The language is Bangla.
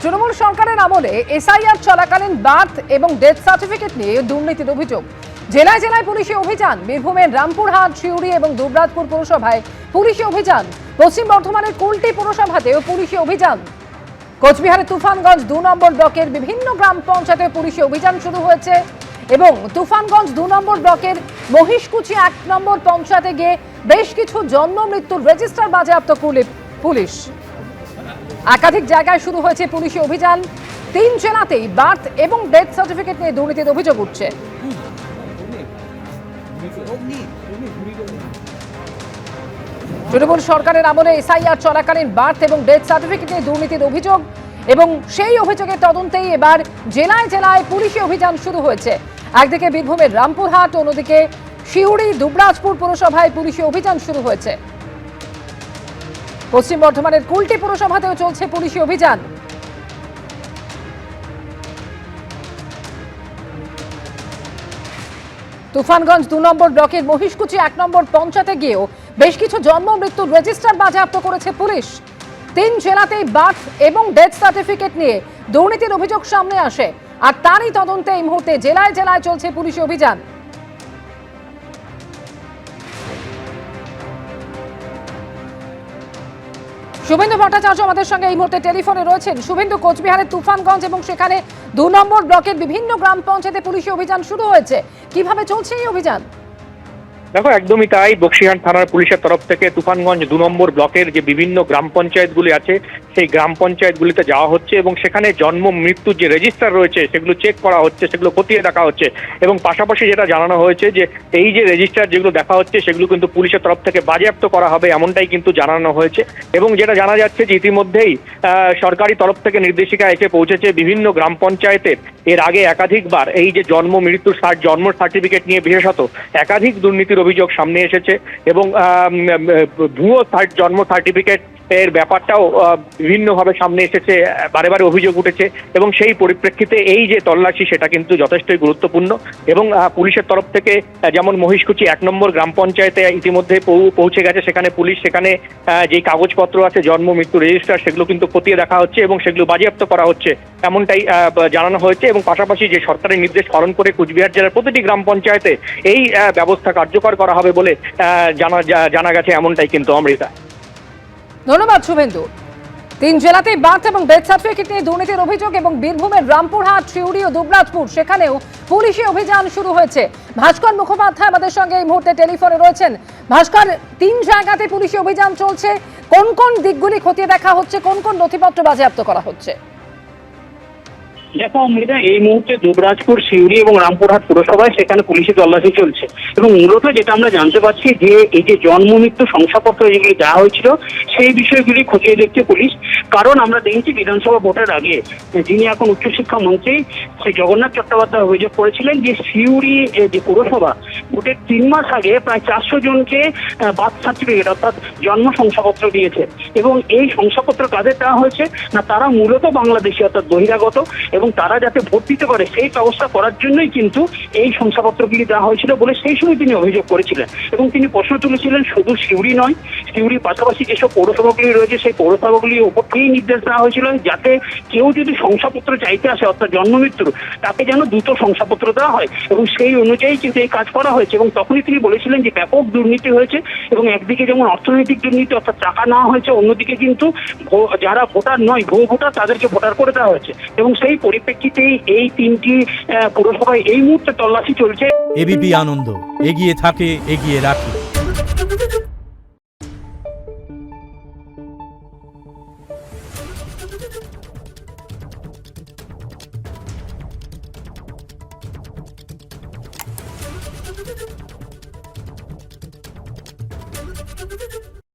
তৃণমূল সরকারের আমলে এসআইআর চলাকালীন বার্থ এবং ডেথ সার্টিফিকেট নিয়ে দুর্নীতির অভিযোগ। জেলায় জেলায় পুলিশি অভিযান। বীরভূমের রামপুরহাট, সিউড়ি এবং দুবরাজপুর পুরসভায় পুলিশি অভিযান। পশ্চিম বর্ধমানের কুলটি পুরসভাতেও পুলিশি অভিযান। কোচবিহারের তুফানগঞ্জ 2 নম্বর ব্লকের বিভিন্ন গ্রাম পঞ্চায়েতে পুলিশি অভিযান শুরু হয়েছে এবং তুফানগঞ্জ 2 নম্বর ব্লকের মহিষকুচি 1 নম্বর পঞ্চায়েতে গিয়ে বেশ কিছু জন্ম মৃত্যুর রেজিস্টার বাজেয়াপ্ত করল পুলিশ। একাধিক জায়গায় শুরু হয়েছে পুলিশি অভিযান। 3 জেলাতেই বার্থ এবং ডেথ সার্টিফিকেট নিয়ে দুর্নীতির অভিযোগ উঠছে। তৃণমূল সরকারের আমলে এসআইআর চলাকালীন বার্থ এবং ডেথ সার্টিফিকেট নিয়ে দুর্নীতির অভিযোগ এবং সেই অভিযোগের তদন্তেই এবার জেলায় জেলায় পুলিশি অভিযান শুরু হয়েছে। একদিকে বীরভূমের রামপুরহাট, অন্যদিকে সিউড়ি দুবরাজপুর পুরসভায় পুলিশি অভিযান শুরু হয়েছে। পশ্চিম বর্ধমানের কুলটি পুরসভাতেও চলছে পুলিশি অভিযান। তুফানগঞ্জ 2 নম্বর ব্লকের মহিষকুচি 1 নম্বর পঞ্চায়েতে গিয়েও বেশ কিছু জন্ম মৃত্যুর রেজিস্টার বাজেয়াপ্ত করেছে পুলিশ। 3 জেলাতেই বার্থ এবং ডেথ সার্টিফিকেট নিয়ে দুর্নীতির অভিযোগ সামনে আসে, আর তারই তদন্তে এই মুহূর্তে জেলায় জেলায় চলছে পুলিশি অভিযান। শুভেন্দু ভট্টাচার্য আমাদের সঙ্গে এই মুহূর্তে টেলিফোনে রয়েছেন। শুভেন্দু, কোচবিহারের তুফানগঞ্জ এবং সেখানে 2 নম্বর ব্লকের বিভিন্ন গ্রাম পঞ্চায়েতে পুলিশি অভিযান শুরু হয়েছে, কিভাবে চলছে এই অভিযান? দেখো, একদমই তাই। বক্সিহাট থানার পুলিশের তরফ থেকে তুফানগঞ্জ 2 নম্বর ব্লকের যে বিভিন্ন গ্রাম পঞ্চায়েতগুলি আছে সেই গ্রাম পঞ্চায়েতগুলিতে যাওয়া হচ্ছে এবং সেখানে জন্ম মৃত্যুর যে রেজিস্টার রয়েছে সেগুলো চেক করা হচ্ছে, সেগুলো খতিয়ে দেখা হচ্ছে এবং পাশাপাশি যেটা জানানো হয়েছে যে এই যে রেজিস্টার যেগুলো দেখা হচ্ছে সেগুলো কিন্তু পুলিশের তরফ থেকে বাজেয়াপ্ত করা হবে, এমনটাই কিন্তু জানানো হয়েছে। এবং যেটা জানা যাচ্ছে যে ইতিমধ্যেই সরকারি তরফ থেকে নির্দেশিকা এসে পৌঁছেছে বিভিন্ন গ্রাম পঞ্চায়েতের। এর আগে একাধিকবার এই যে জন্ম মৃত্যুর জন্ম সার্টিফিকেট নিয়ে বিশেষত একাধিক দুর্নীতির অভিযোগ সামনে এসেছে এবং ভুয়ো জন্ম সার্টিফিকেট এর ব্যাপারটাও বিভিন্নভাবে সামনে এসেছে, বারে বারে অভিযোগ উঠেছে এবং সেই পরিপ্রেক্ষিতে এই যে তল্লাশি সেটা কিন্তু যথেষ্টই গুরুত্বপূর্ণ। এবং পুলিশের তরফ থেকে যেমন মহিষকুচি 1 নম্বর গ্রাম পঞ্চায়েতে ইতিমধ্যে পৌঁছে গেছে, সেখানে পুলিশ সেখানে যে কাগজপত্র আছে জন্ম মৃত্যু রেজিস্টার সেগুলো কিন্তু খতিয়ে দেখা হচ্ছে এবং সেগুলো বাজেয়াপ্ত করা হচ্ছে, এমনটাই জানানো হয়েছে। এবং পাশাপাশি যে সরকারি নির্দেশ পালন করে কুচবিহার জেলার প্রতিটি গ্রাম পঞ্চায়েতে এই ব্যবস্থা কার্যকর করা হবে বলে জানা গেছে, এমনটাই কিন্তু অমৃতা। ধন্যবাদ শুভেন্দু। 3 জেলাতেই বার্থ এবং ডেথ সার্টিফিকেট নিয়ে দুর্নীতির অভিযোগ এবং বীরভূমের রামপুরহাট, সিউড়ি ও দুবরাজপুর সেখানেও পুলিশি অভিযান শুরু হয়েছে। ভাস্কর মুখোপাধ্যায় আমাদের সঙ্গে এই মুহূর্তে টেলিফোনে রয়েছেন। ভাস্কর, 3 জায়গাতে পুলিশি অভিযান চলছে, কোন কোন দিকগুলি খতিয়ে দেখা হচ্ছে, কোন কোন নথিপত্র বাজেয়াপ্ত করা হচ্ছে? দেখো অমৃতা, এই মুহূর্তে দুবরাজপুর, সিউড়ি এবং রামপুরহাট পুরসভায় সেখানে পুলিশি তল্লাশি চলছে এবং মূলত যেটা আমরা জানতে পারছি যে এই যে জন্ম মৃত্যু শংসাপত্র যেগুলি দেওয়া হয়েছিল সেই বিষয়গুলি খতিয়ে দেখছে পুলিশ। কারণ আমরা দেখছি বিধানসভা ভোটের আগে যিনি এখন উচ্চশিক্ষা মন্ত্রী সেই জগন্নাথ চট্টোপাধ্যায় অভিযোগ করেছিলেন যে সিউড়ি যে পুরসভা ভোটের 3 মাস আগে প্রায় 400 জনকে বার্থ সার্টিফিকেট অর্থাৎ জন্ম শংসাপত্র দিয়েছে এবং এই শংসাপত্র কাদের দেওয়া হয়েছে না, তারা মূলত বাংলাদেশি অর্থাৎ বহিরাগত এবং তারা যাতে ভোট দিতে পারে সেই ব্যবস্থা করার জন্যই কিন্তু এই শংসাপত্রগুলি দেওয়া হয়েছিল বলে সেই সময় তিনি অভিযোগ করেছিলেন। এবং তিনি প্রশ্ন তুলেছিলেন শুধু সিউড়ি নয়, সিউড়ির পাশাপাশি যেসব পৌরসভাগুলি রয়েছে সেই পৌরসভাগুলির ওপর থেকেই নির্দেশ দেওয়া হয়েছিল যাতে কেউ যদি শংসাপত্র চাইতে আসে অর্থাৎ জন্ম মৃত্যুর, তাকে যেন দ্রুত শংসাপত্র দেওয়া হয় এবং সেই অনুযায়ী কিন্তু এই কাজ করা হয়েছে। এবং তখনই তিনি বলেছিলেন যে ব্যাপক দুর্নীতি হয়েছে এবং একদিকে যেমন অর্থনৈতিক দুর্নীতি অর্থাৎ টাকা নেওয়া হয়েছে, অন্যদিকে কিন্তু যারা ভোটার নয় ভুয়ো ভোটার তাদেরকে ভোটার করে দেওয়া হয়েছে এবং সেই পরিপ্রেক্ষিতে এই 3টি পুরসভায় এই মুহূর্তে তল্লাশি চলছে। এবিপি আনন্দ এগিয়ে থাকে, এগিয়ে রাখে।